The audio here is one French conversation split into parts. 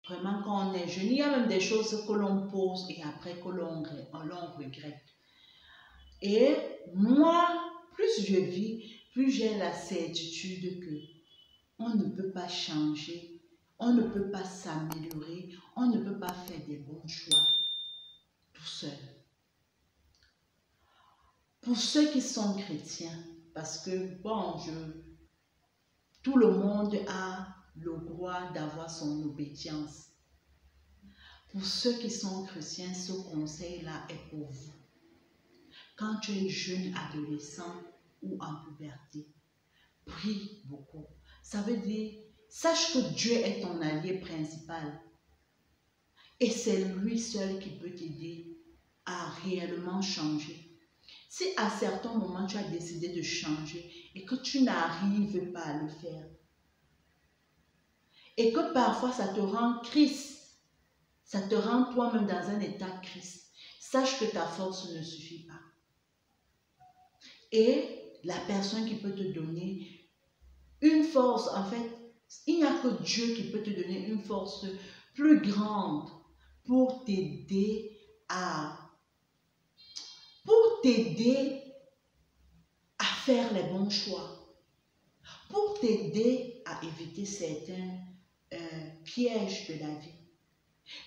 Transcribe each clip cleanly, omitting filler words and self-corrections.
Vraiment, quand on est jeune, il y a même des choses que l'on pose et après que l'on regrette. Et moi, plus je vis, plus j'ai la certitude que on ne peut pas changer, on ne peut pas s'améliorer, on ne peut pas faire des bons choix tout seul. Pour ceux qui sont chrétiens, parce que bon, tout le monde a le droit d'avoir son obédience. Pour ceux qui sont chrétiens, ce conseil-là est pour vous. Quand tu es jeune, adolescent ou en puberté, prie beaucoup. Ça veut dire, sache que Dieu est ton allié principal. Et c'est lui seul qui peut t'aider à réellement changer. Si à certains moments tu as décidé de changer et que tu n'arrives pas à le faire, et que parfois ça te rend triste, ça te rend toi-même dans un état triste, sache que ta force ne suffit pas. Et la personne qui peut te donner une force, en fait, il n'y a que Dieu qui peut te donner une force plus grande pour t'aider à faire les bons choix, pour t'aider à éviter certains pièges de la vie.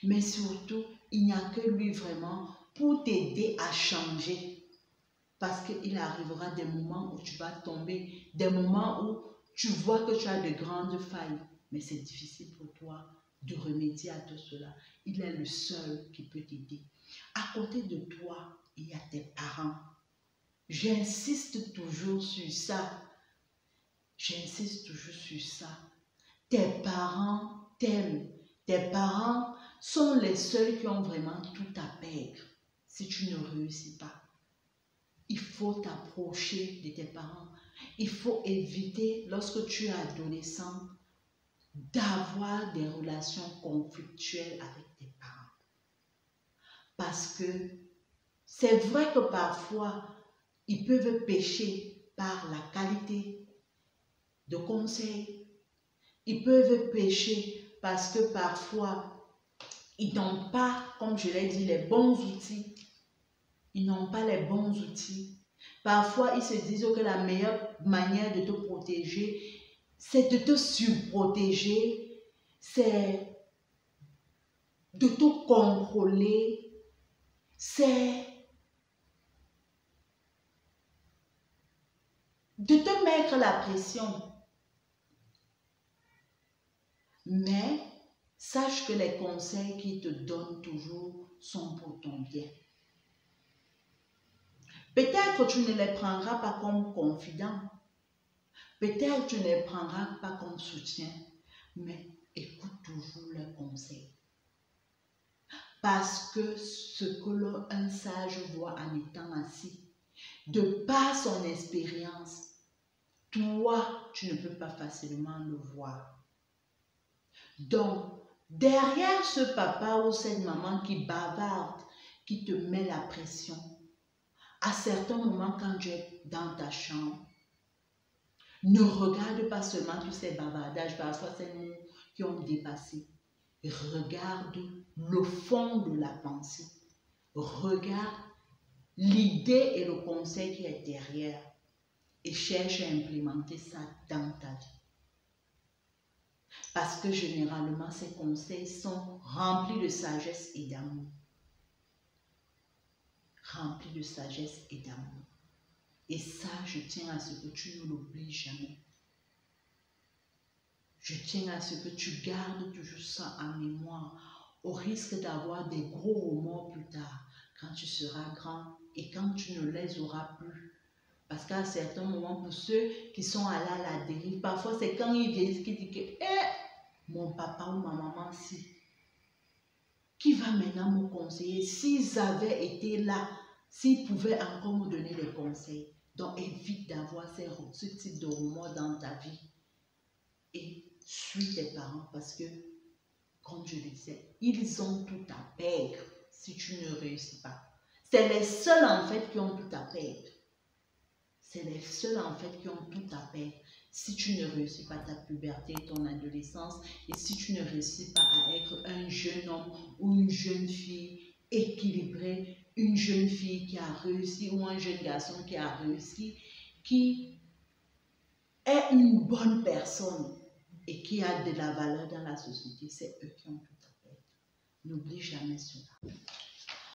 Mais surtout, il n'y a que lui vraiment pour t'aider à changer. Parce qu'il arrivera des moments où tu vas tomber, des moments où tu vois que tu as de grandes failles. Mais c'est difficile pour toi de remédier à tout cela. Il est le seul qui peut t'aider. À côté de toi, il y a tes parents. J'insiste toujours sur ça. J'insiste toujours sur ça. Tes parents t'aiment. Tes parents sont les seuls qui ont vraiment tout à perdre si tu ne réussis pas. Il faut t'approcher de tes parents. Il faut éviter, lorsque tu es adolescent, d'avoir des relations conflictuelles avec tes parents. Parce que c'est vrai que parfois, ils peuvent pécher par la qualité de conseil. Ils peuvent pécher parce que parfois, ils n'ont pas, comme je l'ai dit, les bons outils. Ils n'ont pas les bons outils. Parfois, ils se disent que la meilleure manière de te protéger, c'est de te surprotéger, c'est de te contrôler, c'est de te mettre la pression. Mais sache que les conseils qu'ils te donnent toujours sont pour ton bien. Peut-être que tu ne les prendras pas comme confident. Peut-être que tu ne les prendras pas comme soutien. Mais écoute toujours leurs conseils. Parce que ce que un sage voit en étant assis, de par son expérience, toi, tu ne peux pas facilement le voir. Donc, derrière ce papa ou cette maman qui bavarde, qui te met la pression, à certains moments quand tu es dans ta chambre, ne regarde pas seulement tous ces bavardages, parfois ces mots qui ont dépassé. Regarde le fond de la pensée. Regarde l'idée et le conseil qui est derrière et cherche à implémenter ça dans ta vie. Parce que généralement, ces conseils sont remplis de sagesse et d'amour. Remplis de sagesse et d'amour. Et ça, je tiens à ce que tu ne l'oublies jamais. Je tiens à ce que tu gardes toujours ça en mémoire, au risque d'avoir des gros remords plus tard, quand tu seras grand et quand tu ne les auras plus. Parce qu'à certains moments, pour ceux qui sont allés à la dérive, parfois c'est quand ils viennent qu'ils disent que mon papa ou ma maman, si, qui va maintenant me conseiller? S'ils avaient été là, s'ils pouvaient encore me donner des conseils. Donc évite d'avoir ce type de remords dans ta vie. Et suis tes parents parce que, comme je le disais, ils ont tout à perdre si tu ne réussis pas. C'est les seuls en fait qui ont tout à perdre. C'est les seuls en fait qui ont tout à perdre si tu ne réussis pas ta puberté, ton adolescence et si tu ne réussis pas à être un jeune homme ou une jeune fille équilibrée, une jeune fille qui a réussi ou un jeune garçon qui a réussi, qui est une bonne personne et qui a de la valeur dans la société, c'est eux qui ont tout à faire. N'oublie jamais cela.